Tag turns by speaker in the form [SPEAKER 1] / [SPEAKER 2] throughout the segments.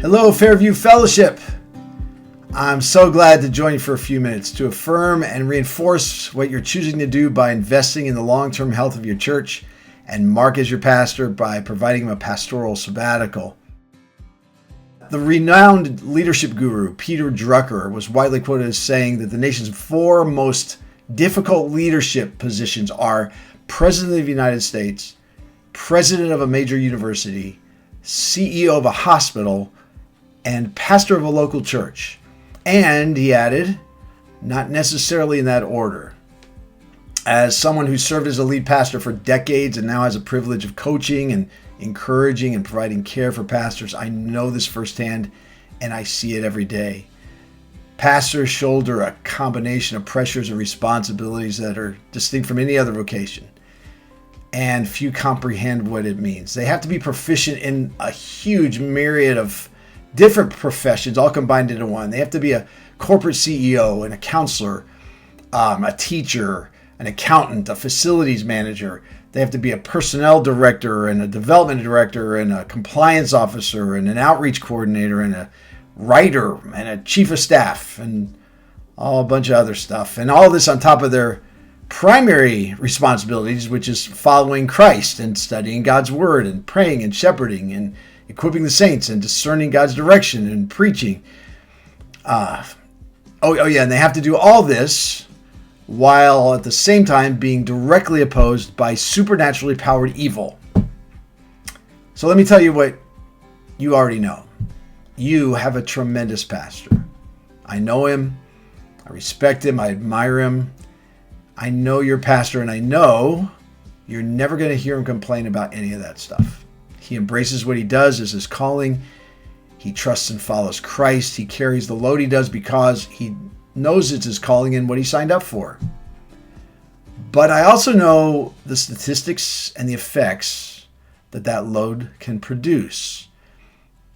[SPEAKER 1] Hello, Fairview Fellowship. I'm so glad to join you for a few minutes to affirm and reinforce what you're choosing to do by investing in the long-term health of your church, and Marc as your pastor by providing him a pastoral sabbatical. The renowned leadership guru, Peter Drucker, was widely quoted as saying that the nation's four most difficult leadership positions are President of the United States, President of a major university, CEO of a hospital, and pastor of a local church. And, he added, not necessarily in that order. As someone who served as a lead pastor for decades and now has a privilege of coaching and encouraging and providing care for pastors, I know this firsthand and I see it every day. Pastors shoulder a combination of pressures and responsibilities that are distinct from any other vocation, and few comprehend what it means. They have to be proficient in a huge myriad of different professions all combined into one. They have to be a corporate CEO and a counselor, a teacher, an accountant, a facilities manager. They have to be a personnel director and a development director and a compliance officer and an outreach coordinator and a writer and a chief of staff and a bunch of other stuff. And all this on top of their primary responsibilities, which is following Christ and studying God's word and praying and shepherding and equipping the saints and discerning God's direction and preaching. And they have to do all this while at the same time being directly opposed by supernaturally powered evil. So let me tell you what you already know. You have a tremendous pastor. I know him. I respect him. I admire him. I know your pastor, and I know you're never going to hear him complain about any of that stuff. He embraces what he does as his calling. He trusts and follows Christ. He carries the load he does because he knows it's his calling and what he signed up for. But I also know the statistics and the effects that load can produce.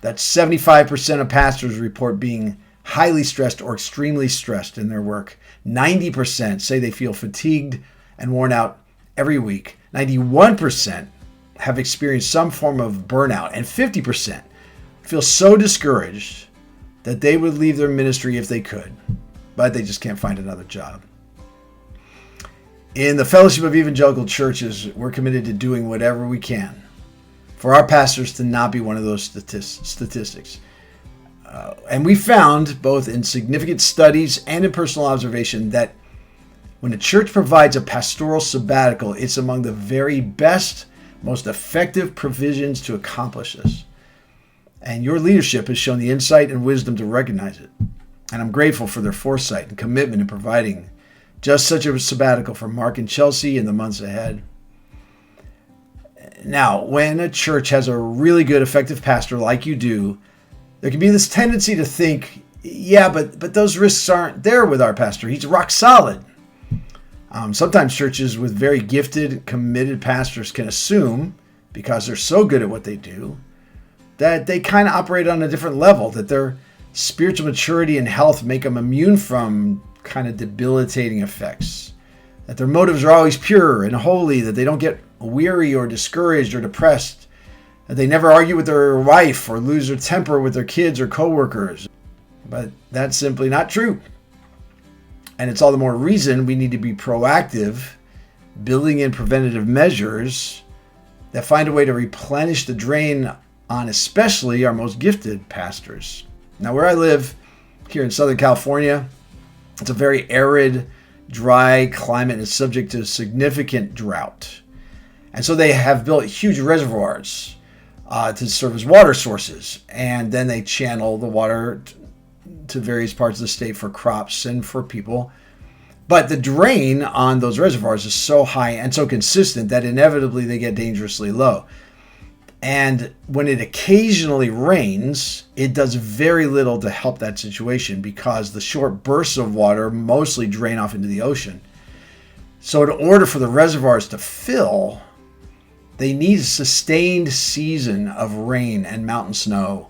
[SPEAKER 1] That 75% of pastors report being highly stressed or extremely stressed in their work. 90% say they feel fatigued and worn out every week. 91% have experienced some form of burnout, and 50% feel so discouraged that they would leave their ministry if they could, but they just can't find another job. In the Fellowship of Evangelical Churches, we're committed to doing whatever we can for our pastors to not be one of those statistics. And we found, both in significant studies and in personal observation, that when a church provides a pastoral sabbatical, it's among the very best, most effective provisions to accomplish this. And your leadership has shown the insight and wisdom to recognize it. And I'm grateful for their foresight and commitment in providing just such a sabbatical for Marc and Chelsea in the months ahead. Now, when a church has a really good, effective pastor like you do, there can be this tendency to think, but those risks aren't there with our pastor. He's rock solid. Sometimes churches with very gifted, committed pastors can assume, because they're so good at what they do, that they kind of operate on a different level, that their spiritual maturity and health make them immune from kind of debilitating effects, that their motives are always pure and holy, that they don't get weary or discouraged or depressed, that they never argue with their wife or lose their temper with their kids or coworkers. But that's simply not true. And it's all the more reason we need to be proactive, building in preventative measures that find a way to replenish the drain on especially our most gifted pastors. Now, where I live here in Southern California, it's a very arid, dry climate and is subject to significant drought. And so they have built huge reservoirs to serve as water sources. And then they channel the water to various parts of the state for crops and for people. But the drain on those reservoirs is so high and so consistent that inevitably they get dangerously low. And when it occasionally rains, it does very little to help that situation because the short bursts of water mostly drain off into the ocean. So in order for the reservoirs to fill, they need a sustained season of rain and mountain snow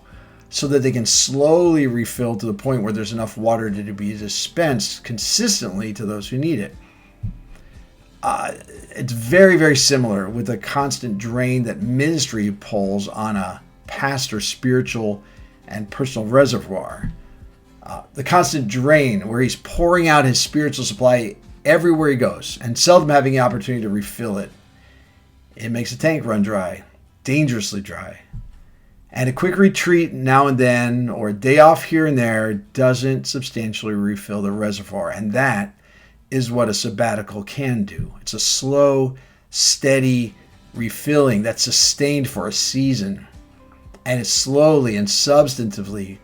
[SPEAKER 1] so that they can slowly refill to the point where there's enough water to be dispensed consistently to those who need it. It's very, very similar with the constant drain that ministry pulls on a pastor's spiritual and personal reservoir. The constant drain, where he's pouring out his spiritual supply everywhere he goes and seldom having the opportunity to refill it. It makes the tank run dry, dangerously dry. And a quick retreat now and then, or a day off here and there, doesn't substantially refill the reservoir. And that is what a sabbatical can do. It's a slow, steady refilling that's sustained for a season. And it slowly and substantively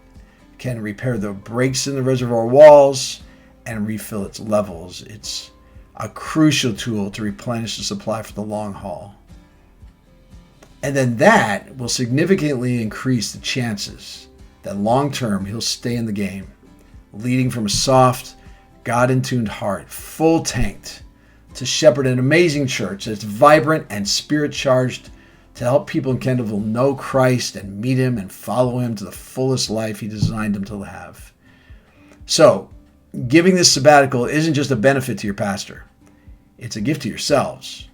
[SPEAKER 1] can repair the breaks in the reservoir walls and refill its levels. It's a crucial tool to replenish the supply for the long haul. And then that will significantly increase the chances that long term he'll stay in the game, leading from a soft, God-in-tuned heart, full tanked, to shepherd an amazing church that's vibrant and spirit-charged to help people in Kendallville know Christ and meet him and follow him to the fullest life he designed them to have. So, giving this sabbatical isn't just a benefit to your pastor. It's a gift to yourselves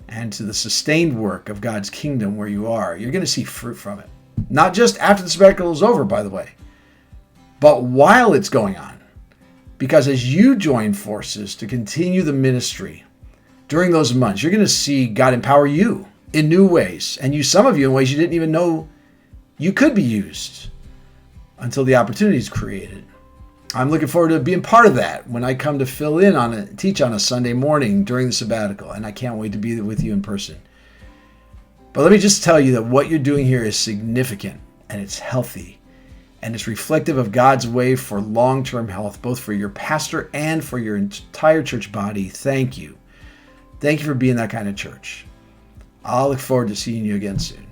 [SPEAKER 1] and to the sustained work of God's kingdom where you are. You're going to see fruit from it. Not just after the sabbatical is over, by the way, but while it's going on. Because as you join forces to continue the ministry during those months, you're going to see God empower you in new ways and use some of you in ways you didn't even know you could be used until the opportunity is created. I'm looking forward to being part of that when I come to fill in teach on a Sunday morning during the sabbatical, and I can't wait to be with you in person. But let me just tell you that what you're doing here is significant, and it's healthy, and it's reflective of God's way for long-term health, both for your pastor and for your entire church body. Thank you. Thank you for being that kind of church. I'll look forward to seeing you again soon.